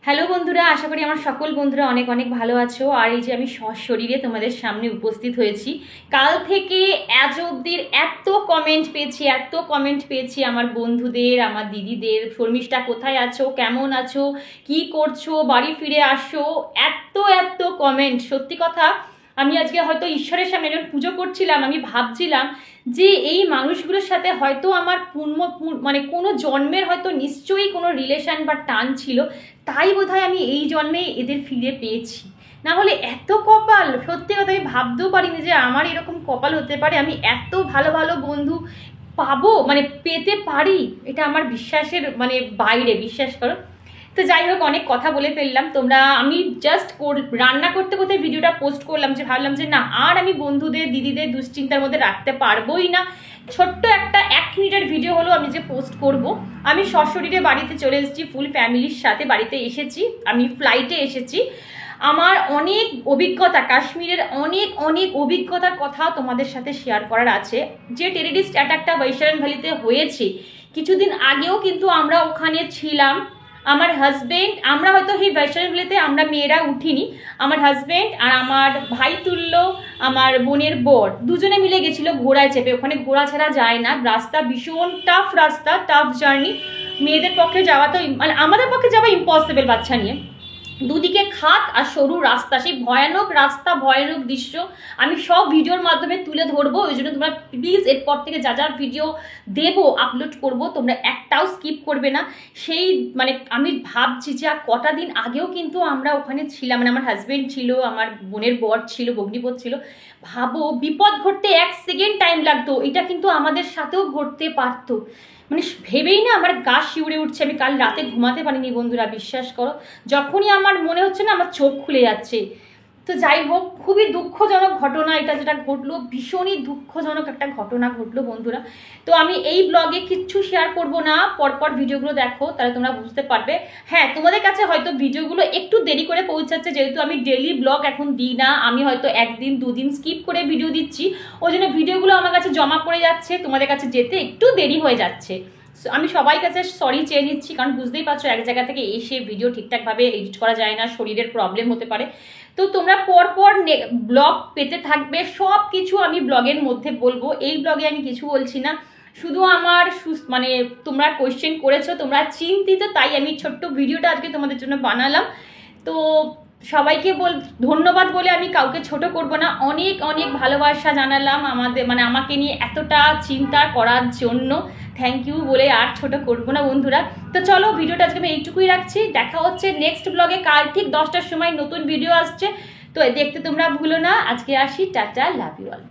Hello বন্ধুরা, আশা করি আমার সকল বন্ধুরা অনেক অনেক ভালো আছো। আর এই যে আমি সশরীরে তোমাদের সামনে উপস্থিত হয়েছি, কাল থেকে আজ অবধির এত কমেন্ট পেয়েছি আমার বন্ধুদের, আমার দিদিদের, শর্মিষ্ঠা কোথায় আছো, কেমন আছো, কি করছো, বাড়ি ফিরে আসো, এত কমেন্ট। সত্যি কথা, আমি আজকে হয়তো ঈশ্বরের সামনে যখন পুজো করছিলাম আমি ভাবছিলাম যে এই মানুষগুলোর সাথে হয়তো আমার মানে কোনো জন্মের হয়তো নিশ্চয়ই কোনো রিলেশন বা টান ছিল, তাই বোধহয় আমি এই জন্মে এদের ফিরে পেয়েছি। না হলে এত কপাল, সত্যি কথা আমি ভাবতেও পারিনি যে আমার এরকম কপাল হতে পারে, আমি এত ভালো ভালো বন্ধু পাবো, মানে পেতে পারি। এটা আমার বিশ্বাসের মানে বাইরে, বিশ্বাস করো। তো যাই হোক, অনেক কথা বলে ফেললাম। আমি জাস্ট রান্না করতে করতে ভিডিওটা পোস্ট করলাম, যে ভাবলাম যে না, আর আমি বন্ধুদের দিদিদের দুশ্চিন্তার মধ্যে রাখতে পারবোই না। ছোট্ট একটা 1 মিনিটের ভিডিও হলো আমি যে পোস্ট করব। আমি সশরীরে বাড়িতে চলে এসেছি, ফুল ফ্যামিলির সাথে বাড়িতে এসেছি। আমি ফ্লাইটে এসেছি। আমার অনেক অভিজ্ঞতা, কাশ্মীরের অনেক অনেক অভিজ্ঞতার কথা তোমাদের সাথে শেয়ার করার আছে। যে টেররিস্ট অ্যাটাকটা বৈশালী ভ্যালিতে হয়েছে কিছুদিন আগেও, কিন্তু আমরা ওখানে ছিলাম। আমার হাজবেন্ড, আমরা হয়তো এই বৈশালী ভ্যালিতে আমরা মেয়েরা উঠিনি, আমার হাজবেন্ড আর আমার ভাই তুল্য আমার বোনের বর দুজনে মিলে গেছিল ঘোড়ায় চেপে। ওখানে ঘোড়া ছাড়া যায় না, রাস্তা ভীষণ টাফ, রাস্তা টাফ জার্নি। মেয়েদের পক্ষে যাওয়া তো মানে আমাদের পক্ষে যাওয়া ইম্পসিবল বাচ্চা নিয়ে। দুদিকে খাত আর সরু রাস্তা, সেই ভয়ানক রাস্তা, ভয়ানক দৃশ্য আমি সব ভিডিওর মাধ্যমে তুলে ধরবো। ওই জন্য তোমরা প্লিজ এরপর থেকে যা যা ভিডিও দেবো, আপলোড করব, তোমরা একটাও স্কিপ করবে না। সেই মানে আমি ভাবছি যে কটা দিন আগেও কিন্তু আমরা ওখানে ছিলাম, মানে আমার হাজবেন্ড ছিল, আমার বোনের বর ছিল, ভগ্নিপত ছিল। ভাবো, বিপদ ঘটতে 1 সেকেন্ড টাইম লাগতো, এটা কিন্তু আমাদের সাথেও ঘটতে পারতো। মানে ভেবেই না আমার গা শিউরে উঠছে। আমি কাল রাতে ঘুমাতে পারিনি বন্ধুরা, বিশ্বাস করো। যখনই আমার মনে হচ্ছে না, আমার চোখ খুলে যাচ্ছে। তো যাই হোক, খুবই দুঃখজনক ঘটনা এটা যেটা ঘটলো, ভীষণই দুঃখজনক একটা ঘটনা ঘটলো বন্ধুরা। তো আমি এই ব্লগে কিচ্ছু শেয়ার করব না, পরপর ভিডিওগুলো দেখো, তাহলে তোমরা বুঝতে পারবে। হ্যাঁ, তোমাদের কাছে হয়তো ভিডিওগুলো একটু দেরি করে পৌঁছাচ্ছে, যেহেতু আমি ডেইলি ব্লগ এখন দিই না, আমি হয়তো 1 দিন 2 দিন স্কিপ করে ভিডিও দিচ্ছি। ওই জন্য ভিডিওগুলো আমার কাছে জমা পড়ে যাচ্ছে, তোমাদের কাছে যেতে একটু দেরি হয়ে যাচ্ছে। আমি সবাই কাছে সরি চেয়ে নিচ্ছি, কারণ বুঝতেই পারছো এক জায়গা থেকে এসে ভিডিও ঠিকঠাকভাবে এডিট করা যায় না, শরীরের প্রবলেম হতে পারে। তো তোমরা পরপর ব্লগ পেতে থাকবে, সব কিছু আমি ব্লগের মধ্যে বলবো। এই ব্লগে আমি কিছু বলছি না, শুধু আমার মানে তোমরা কোয়েশ্চেন করেছো, তোমরা চিন্তিত, তাই আমি ছোট্ট ভিডিওটা আজকে তোমাদের জন্য বানালাম। তো সবাইকে ধন্যবাদ বলে আমি কাউকে ছোট করব না। অনেক অনেক ভালোবাসা জানালাম আমাদের, মানে আমাকে নিয়ে এতটা চিন্তা করার জন্য। থ্যাংক ইউ বলে আর ছোট করবো না বন্ধুরা। তো চলো, ভিডিওটা আজকে আমি এইটুকুই রাখছি। দেখা হচ্ছে নেক্সট ব্লগে, কাল ঠিক 10টার সময় নতুন ভিডিও আসছে। তো দেখতে তোমরা ভুলো না। আজকে আসি, টাটা, লাভ ইউ অল।